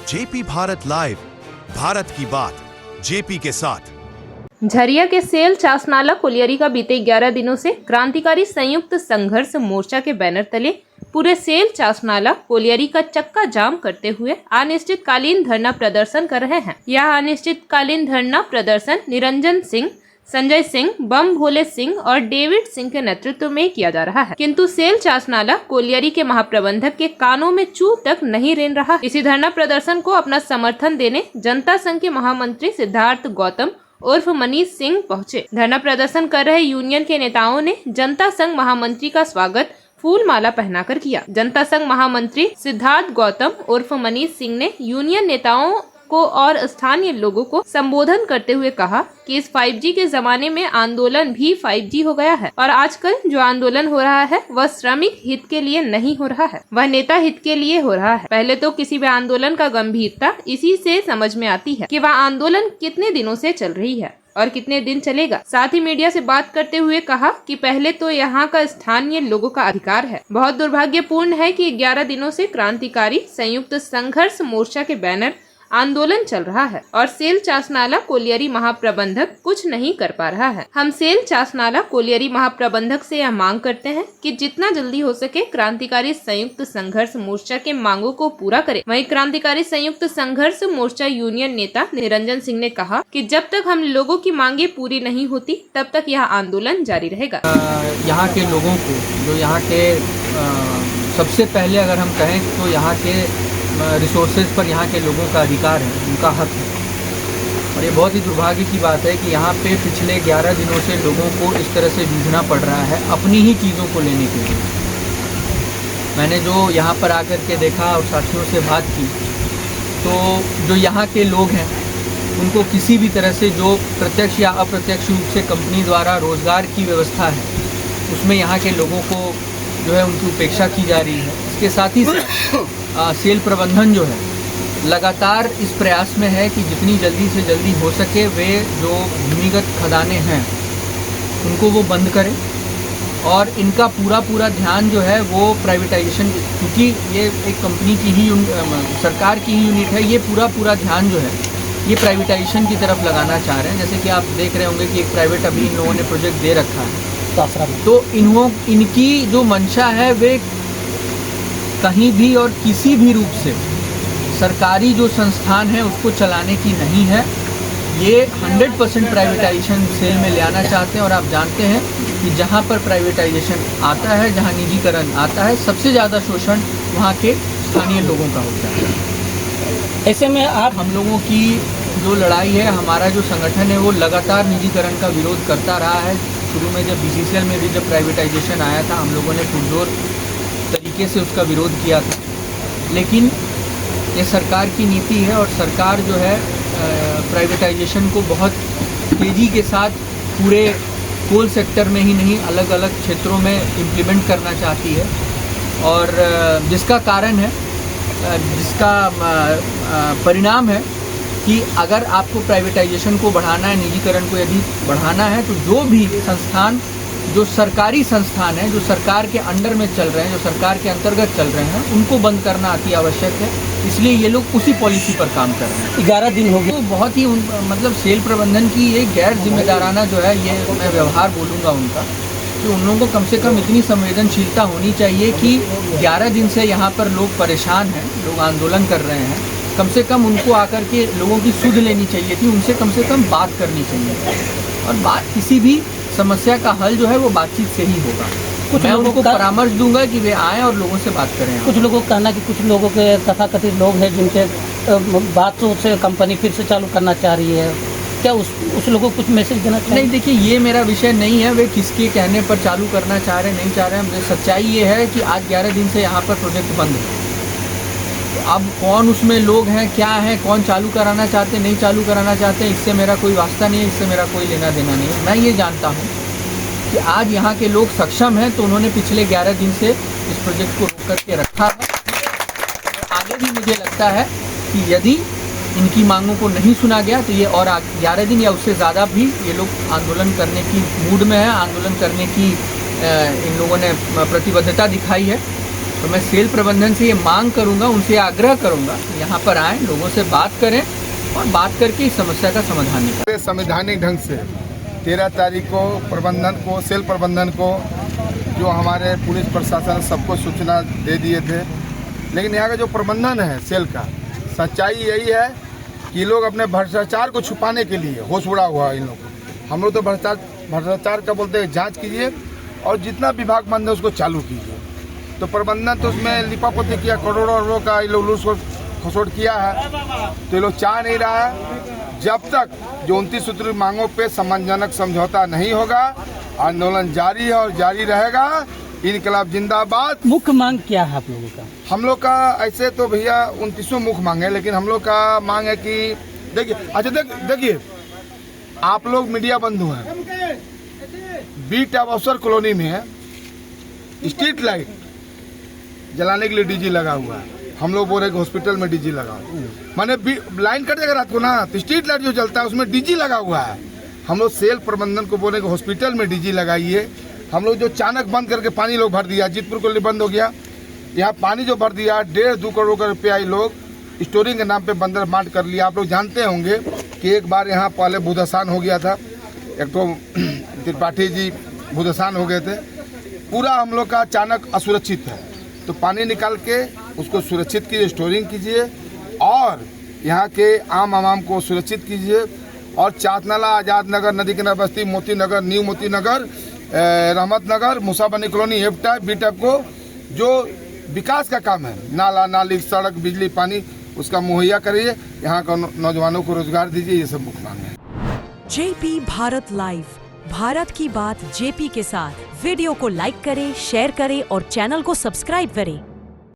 JP Bharat live, Bharat की बात JP के साथ। झरिया के सेल चासनाला कोलियरी का बीते 11 दिनों से क्रांतिकारी संयुक्त संघर्ष मोर्चा के बैनर तले पूरे सेल चासनाला कोलियरी का चक्का जाम करते हुए अनिश्चितकालीन धरना प्रदर्शन कर रहे हैं। यह अनिश्चितकालीन धरना प्रदर्शन निरंजन सिंह, संजय सिंह, बम भोले सिंह और डेविड सिंह के नेतृत्व में किया जा रहा है, किंतु सेल चासनाला कोलियरी के महाप्रबंधक के कानों में चू तक नहीं रेंग रहा। इसी धरना प्रदर्शन को अपना समर्थन देने जनता संघ के महामंत्री सिद्धार्थ गौतम उर्फ मनीष सिंह पहुंचे। धरना प्रदर्शन कर रहे यूनियन के नेताओं ने जनता संघ महामंत्री का स्वागत फूल माला पहनाकर किया। जनता संघ महामंत्री सिद्धार्थ गौतम उर्फ मनीष सिंह ने यूनियन नेताओं को और स्थानीय लोगों को संबोधन करते हुए कहा कि इस 5G के जमाने में आंदोलन भी 5G हो गया है और आजकल जो आंदोलन हो रहा है वह श्रमिक हित के लिए नहीं हो रहा है, वह नेता हित के लिए हो रहा है। पहले तो किसी भी आंदोलन का गंभीरता इसी से समझ में आती है कि वह आंदोलन कितने दिनों से चल रही है और कितने दिन चलेगा। साथ ही मीडिया से बात करते हुए कहा कि पहले तो यहाँ का स्थानीय लोगों का अधिकार है। बहुत दुर्भाग्यपूर्ण है कि 11 दिनों से क्रांतिकारी संयुक्त संघर्ष मोर्चा के बैनर आंदोलन चल रहा है और सेल चासनाला कोलियरी महाप्रबंधक कुछ नहीं कर पा रहा है। हम सेल चासनाला कोलियरी महाप्रबंधक से यह मांग करते हैं कि जितना जल्दी हो सके क्रांतिकारी संयुक्त संघर्ष मोर्चा के मांगों को पूरा करे। वहीं क्रांतिकारी संयुक्त संघर्ष मोर्चा यूनियन नेता निरंजन सिंह ने कहा कि जब तक हम लोगों की मांगे पूरी नहीं होती तब तक यह आंदोलन जारी रहेगा। यहाँ के लोगों को, जो यहाँ के सबसे पहले अगर हम कहें तो यहाँ के रिसोर्सेज पर यहाँ के लोगों का अधिकार है, उनका हक है। और ये बहुत ही दुर्भाग्य की बात है कि यहाँ पे पिछले 11 दिनों से लोगों को इस तरह से जूझना पड़ रहा है अपनी ही चीज़ों को लेने के लिए। मैंने जो यहाँ पर आकर के देखा और साथियों से बात की, तो जो यहाँ के लोग हैं उनको किसी भी तरह से जो प्रत्यक्ष या अप्रत्यक्ष रूप से कंपनी द्वारा रोज़गार की व्यवस्था है उसमें यहाँ के लोगों को जो है उनकी उपेक्षा की जा रही है। इसके साथ ही सेल प्रबंधन जो है लगातार इस प्रयास में है कि जितनी जल्दी से जल्दी हो सके वे जो भूमिगत खदानें हैं उनको वो बंद करें और इनका पूरा ध्यान जो है वो प्राइवेटाइजेशन, क्योंकि ये एक कंपनी की ही सरकार की ही यूनिट है, ये पूरा ध्यान जो है ये प्राइवेटाइजेशन की तरफ लगाना चाह रहे हैं। जैसे कि आप देख रहे होंगे कि एक प्राइवेट अभी इन लोगों ने प्रोजेक्ट दे रखा है, तो इनकी जो मंशा है वे कहीं भी और किसी भी रूप से सरकारी जो संस्थान है उसको चलाने की नहीं है। ये 100% प्राइवेटाइजेशन सेल में ले आना चाहते हैं और आप जानते हैं कि जहाँ पर प्राइवेटाइजेशन आता है, जहाँ निजीकरण आता है, सबसे ज़्यादा शोषण वहाँ के स्थानीय लोगों का होता है। ऐसे में हम लोगों की जो लड़ाई है, हमारा जो संगठन है वो लगातार निजीकरण का विरोध करता रहा है। शुरू में जब BCCL में भी जब प्राइवेटाइजेशन आया था हम लोगों ने पुरजोर तरीके से उसका विरोध किया था, लेकिन ये सरकार की नीति है और सरकार जो है प्राइवेटाइजेशन को बहुत तेज़ी के साथ पूरे कोल सेक्टर में ही नहीं अलग अलग क्षेत्रों में इम्प्लीमेंट करना चाहती है। और जिसका कारण है, जिसका परिणाम है कि अगर आपको प्राइवेटाइजेशन को बढ़ाना है, निजीकरण को यदि बढ़ाना है, तो जो भी संस्थान, जो सरकारी संस्थान है, जो सरकार के अंडर में चल रहे हैं, जो सरकार के अंतर्गत चल रहे हैं, उनको बंद करना अति आवश्यक है। इसलिए ये लोग उसी पॉलिसी पर काम कर रहे हैं। 11 दिन हो गए, तो बहुत ही मतलब सेल प्रबंधन की ये गैर जिम्मेदाराना जो है ये मैं व्यवहार बोलूँगा उनका, कि उन लोगों को कम से कम इतनी संवेदनशीलता होनी चाहिए कि 11 दिन से यहाँ पर लोग परेशान हैं, लोग आंदोलन कर रहे हैं, कम से कम उनको आकर के लोगों की सुध लेनी चाहिए थी, उनसे कम से कम बात करनी चाहिए। और बात किसी भी समस्या का हल जो है वो बातचीत से ही होगा। मैं उनको परामर्श दूंगा कि वे आएँ और लोगों से बात करें। कुछ लोगों का कहना कि कुछ लोगों के तथाकथित लोग हैं जिनके बातों से कंपनी फिर से चालू करना चाह रही है, क्या उस लोगों को कुछ मैसेज देना चाहिए? नहीं, देखिए ये मेरा विषय नहीं है, वे किसके कहने पर चालू करना चाह रहे हैं नहीं चाह रहे हैं। सच्चाई ये है कि आज 11 दिन से यहाँ पर प्रोजेक्ट बंद है। तो अब कौन उसमें लोग हैं, क्या है, कौन चालू कराना चाहते हैं नहीं चालू कराना चाहते हैं, इससे मेरा कोई वास्ता नहीं है, इससे मेरा कोई लेना देना नहीं है। मैं ये जानता हूँ कि आज यहाँ के लोग सक्षम हैं, तो उन्होंने पिछले 11 दिन से इस प्रोजेक्ट को रोक करके रखा है। आगे भी मुझे लगता है कि यदि इनकी मांगों को नहीं सुना गया तो ये और 11 दिन या उससे ज़्यादा भी ये लोग आंदोलन करने की मूड में है, आंदोलन करने की इन लोगों ने प्रतिबद्धता दिखाई है। तो मैं सेल प्रबंधन से ये मांग करूंगा, उनसे आग्रह करूंगा यहाँ पर आएँ, लोगों से बात करें और बात करके इस समस्या का समाधान निकालें। संवैधानिक ढंग से 13 तारीख को प्रबंधन को, सेल प्रबंधन को, जो हमारे पुलिस प्रशासन सबको सूचना दे दिए थे, लेकिन यहाँ का जो प्रबंधन है सेल का, सच्चाई यही है कि लोग अपने भ्रष्टाचार को छुपाने के लिए होश उड़ा हुआ है इन लोगों को। हम लोग तो भ्रष्टाचार का बोलते हैं, जांच कीजिए और जितना विभाग बंद है उसको चालू कीजिए। तो प्रबंधन तो उसमें लिपापोती किया, करोड़ों का ये लोग लूट खसोट किया है। तो ये लोग चाह नहीं रहा है, जब तक जो 29 सूत्री मांगों पे सम्मानजनक समझौता नहीं होगा, आंदोलन जारी है और जारी रहेगा। इनकलाब जिंदाबाद। मुख्य मांग क्या है आप लोगों का? हम लोग का ऐसे तो भैया 29 मुख्य मांग है, लेकिन हम लोग का मांग है कि देखिए, अच्छा देखिए, आप लोग मीडिया बंधु हैं, बीट अफसर कॉलोनी में स्ट्रीट लाइट जलाने के लिए डीजी लगा हुआ है। हम लोग बोल रहे कि हॉस्पिटल में डीजी लगा, माने लाइन कट जाएगा रात को ना, तो स्ट्रीट लाइट जो जलता है उसमें डीजी लगा हुआ है। हम लोग सेल प्रबंधन को बोले कि हॉस्पिटल में डीजी लगाइए। हम लोग जो अचानक बंद करके पानी लोग भर दिया, जीतपुर को बंद हो गया, यहाँ पानी जो भर दिया, 1.5-2 करोड़ रुपया लोग स्टोरिंग के नाम पे बंदर बांट कर लिया। आप लोग जानते होंगे कि एक बार यहाँ पहले भूदसान हो गया था, एक तो त्रिपाठी जी भूदसान हो गए थे। पूरा हम लोग का अचानक असुरक्षित है, तो पानी निकाल के उसको सुरक्षित कीजिए, स्टोरिंग कीजिए और यहाँ के आम आवाम को सुरक्षित कीजिए। और चातनाला, आज़ाद नगर, नदी किनारा बस्ती, Moti Nagar, new Moti Nagar, Rahmat Nagar, Musabani colony, F type, B type को जो विकास का काम है, नाला नाली, सड़क, बिजली, पानी, उसका मुहैया करिए। यहाँ का नौजवानों को रोजगार दीजिए, ये सब मुख्य मांग है। जेपी भारत लाइव, भारत की बात जेपी के साथ। वीडियो को लाइक करें, शेयर करें और चैनल को सब्सक्राइब करें।